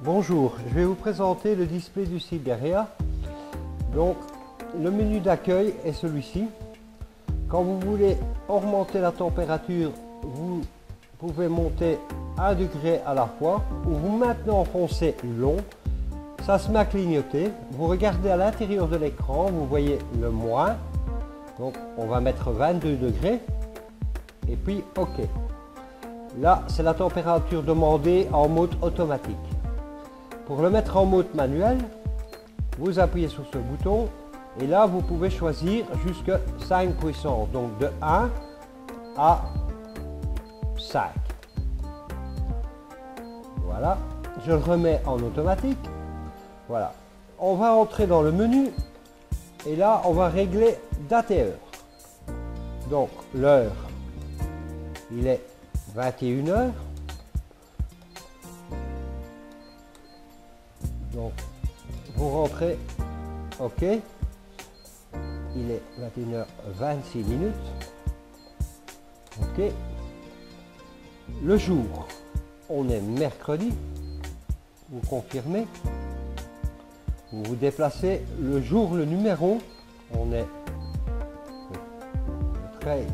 Bonjour, je vais vous présenter le display du Siberia. Donc, le menu d'accueil est celui-ci. Quand vous voulez augmenter la température, vous pouvez monter 1 degré à la fois, ou vous maintenez enfoncé long. Ça se met à clignoter. Vous regardez à l'intérieur de l'écran, vous voyez le moins. Donc, on va mettre 22 degrés. Et puis, OK. Là, c'est la température demandée en mode automatique. Pour le mettre en mode manuel, vous appuyez sur ce bouton et là vous pouvez choisir jusqu'à 5 puissance, donc de 1 à 5. Voilà, je le remets en automatique. Voilà, on va entrer dans le menu et là on va régler date et heure. Donc l'heure, il est 21 h. Donc, vous rentrez, OK, il est 21h26 minutes, OK. Le jour, on est mercredi, vous confirmez, vous vous déplacez, le jour, le numéro, on est le 13,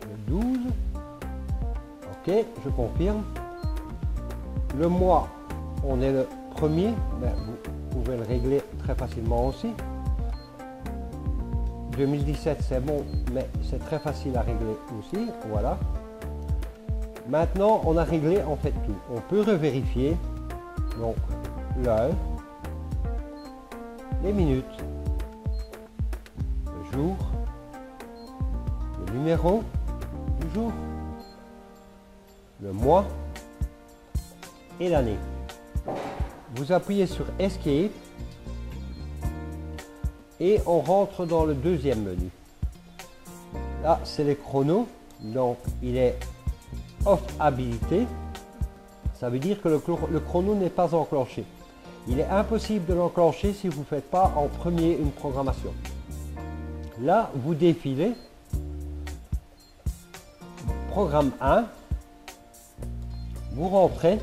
le 12, OK, je confirme. Le mois, on est le premier, ben, vous pouvez le régler très facilement aussi. 2017 c'est bon, mais c'est très facile à régler aussi. Voilà. Maintenant on a réglé en fait tout. On peut revérifier donc l'heure, les minutes, le jour, le numéro du jour, le mois et l'année. Vous appuyez sur Escape et on rentre dans le deuxième menu. Là, c'est les chronos. Donc, il est off habilité. Ça veut dire que le chrono n'est pas enclenché. Il est impossible de l'enclencher si vous ne faites pas en premier une programmation. Là, vous défilez. Programme 1. Vous rentrez.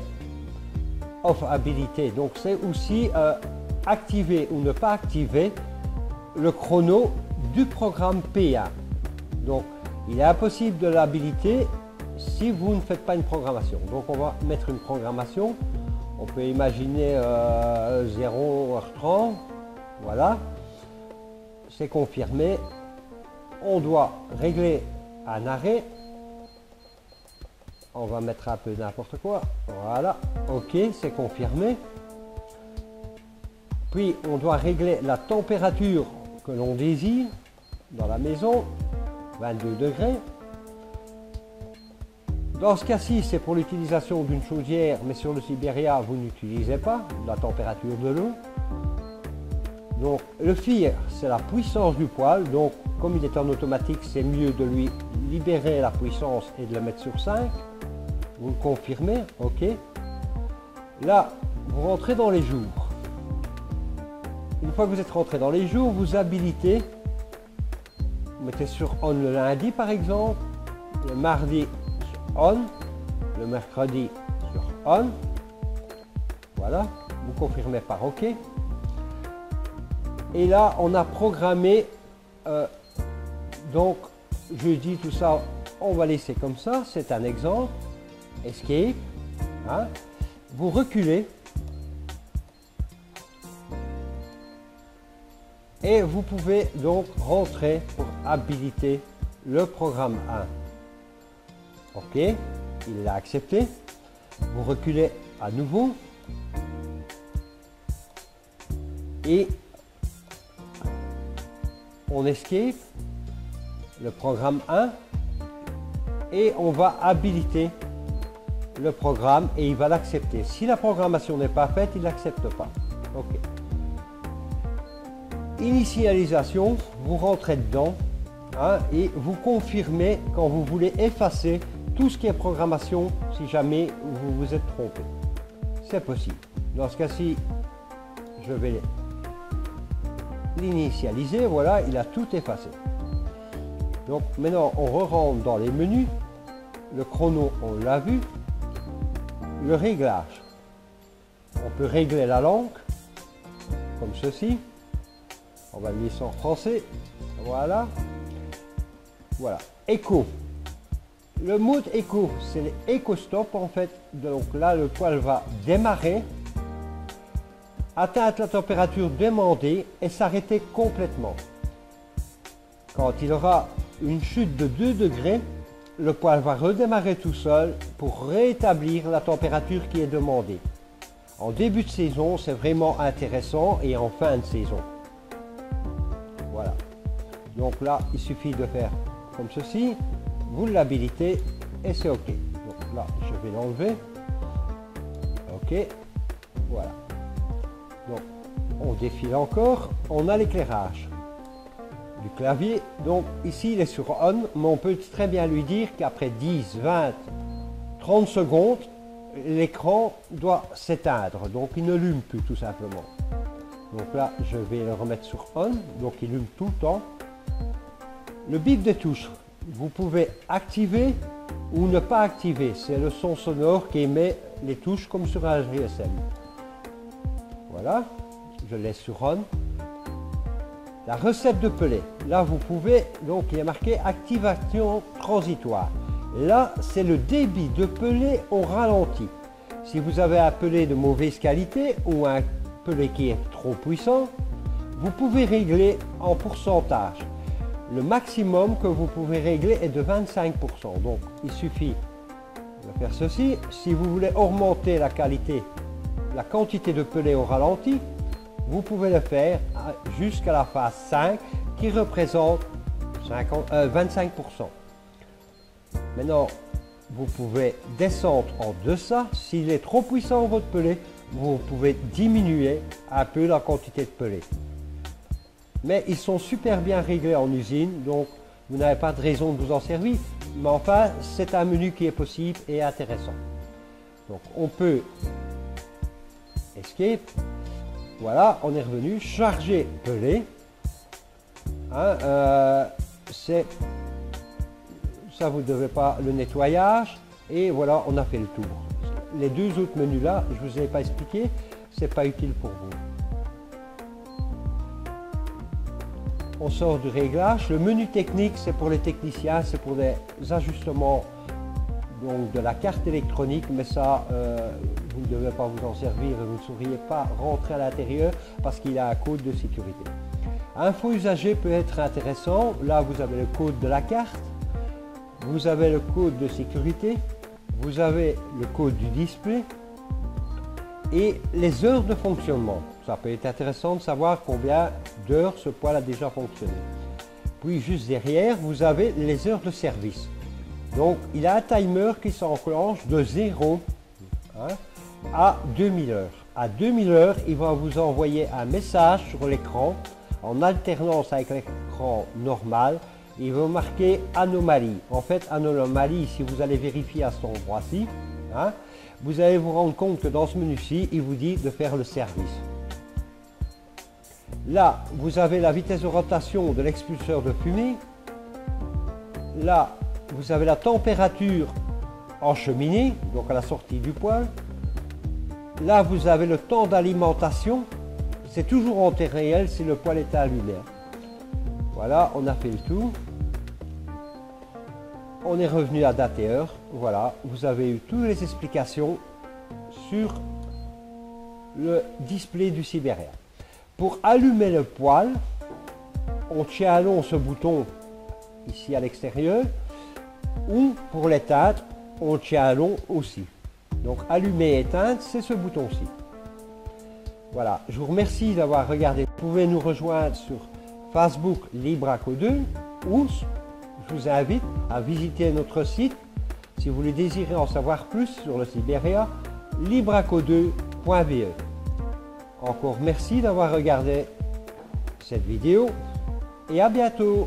Off habilité, donc c'est aussi activer ou ne pas activer le chrono du programme P1. Donc il est impossible de l'habiliter si vous ne faites pas une programmation. Donc on va mettre une programmation, on peut imaginer 0h30, voilà, c'est confirmé. On doit régler un arrêt. On va mettre un peu n'importe quoi. Voilà. OK, c'est confirmé. Puis, on doit régler la température que l'on désire dans la maison. 22 degrés. Dans ce cas-ci, c'est pour l'utilisation d'une chaudière, mais sur le Siberia, vous n'utilisez pas la température de l'eau. Donc, le FIR, c'est la puissance du poêle. Donc, comme il est en automatique, c'est mieux de lui libérer la puissance et de le mettre sur 5. Vous le confirmez, OK. Là, vous rentrez dans les jours. Une fois que vous êtes rentré dans les jours, vous habilitez. Vous mettez sur on le lundi par exemple, le mardi sur on, le mercredi sur on. Voilà, vous confirmez par OK. Et là, on a programmé, donc jeudi, tout ça, on va laisser comme ça, c'est un exemple. Escape, hein. Vous reculez et vous pouvez donc rentrer pour habiliter le programme 1. OK, il l'a accepté. Vous reculez à nouveau et on escape le programme 1 et on va habiliter le programme et il va l'accepter. Si la programmation n'est pas faite, il n'accepte pas. OK. Initialisation, vous rentrez dedans, hein, et vous confirmez quand vous voulez effacer tout ce qui est programmation si jamais vous vous êtes trompé. C'est possible. Dans ce cas-ci, je vais l'initialiser. Voilà, il a tout effacé. Donc maintenant, on re-rentre dans les menus. Le chrono, on l'a vu. Le réglage. On peut régler la langue, comme ceci. On va le mettre en français. Voilà. Voilà. Écho. Le mode écho, c'est l'éco-stop en fait. Donc là, le poêle va démarrer, atteindre la température demandée et s'arrêter complètement. Quand il aura une chute de 2 degrés, le poêle va redémarrer tout seul pour rétablir la température qui est demandée. En début de saison, c'est vraiment intéressant et en fin de saison. Voilà. Donc là, il suffit de faire comme ceci. Vous l'habilitez et c'est OK. Donc là, je vais l'enlever. OK. Voilà. Donc, on défile encore. On a l'éclairage du clavier. Donc ici, il est sur on, mais on peut très bien lui dire qu'après 10, 20, 30 secondes, l'écran doit s'éteindre. Donc il ne allume plus tout simplement. Donc là, je vais le remettre sur on. Donc il allume tout le temps. Le bip des touches. Vous pouvez activer ou ne pas activer. C'est le son sonore qui émet les touches comme sur un GSM. Voilà, je laisse sur on. La recette de pelée. Là, vous pouvez, donc il est marqué activation transitoire. Là, c'est le débit de pelée au ralenti. Si vous avez un pelé de mauvaise qualité ou un pelé qui est trop puissant, vous pouvez régler en pourcentage. Le maximum que vous pouvez régler est de 25%. Donc, il suffit de faire ceci. Si vous voulez augmenter la qualité, la quantité de pelé au ralenti, vous pouvez le faire jusqu'à la phase 5 qui représente 25%. Maintenant, vous pouvez descendre en deçà. S'il est trop puissant votre pelé, vous pouvez diminuer un peu la quantité de pelé. Mais ils sont super bien réglés en usine, donc vous n'avez pas de raison de vous en servir. Mais enfin, c'est un menu qui est possible et intéressant. Donc on peut escape. Voilà, on est revenu. Charger pelé. Hein, ça, vous ne devez pas le nettoyage. Et voilà, on a fait le tour. Les deux autres menus là, je ne vous ai pas expliqué, c'est pas utile pour vous. On sort du réglage. Le menu technique, c'est pour les techniciens, c'est pour des ajustements donc, de la carte électronique, mais ça, vous ne devez pas vous en servir et vous ne sauriez pas rentrer à l'intérieur parce qu'il a un code de sécurité. Info usager peut être intéressant. Là, vous avez le code de la carte, vous avez le code de sécurité, vous avez le code du display et les heures de fonctionnement. Ça peut être intéressant de savoir combien d'heures ce poêle a déjà fonctionné. Puis juste derrière, vous avez les heures de service. Donc, il a un timer qui s'enclenche de 0 à 2000 heures. À 2000 heures, il va vous envoyer un message sur l'écran en alternance avec l'écran normal. Il va marquer anomalie. En fait, anomalie, si vous allez vérifier à cet endroit-ci, vous allez vous rendre compte que dans ce menu-ci, il vous dit de faire le service. Là, vous avez la vitesse de rotation de l'expulseur de fumée. Là, vous avez la température en cheminée, donc à la sortie du poêle. Là, vous avez le temps d'alimentation. C'est toujours en temps réel si le poêle est allumé. Voilà, on a fait le tour. On est revenu à date et heure. Voilà, vous avez eu toutes les explications sur le display du Siberia. Pour allumer le poêle, on tient à long ce bouton ici à l'extérieur, ou pour l'éteindre, on tient à long aussi. Donc allumer et éteindre, c'est ce bouton-ci. Voilà, je vous remercie d'avoir regardé. Vous pouvez nous rejoindre sur Facebook Libraco2 ou je vous invite à visiter notre site si vous voulez désirer en savoir plus sur le Siberia, libraco2.be. Encore merci d'avoir regardé cette vidéo et à bientôt.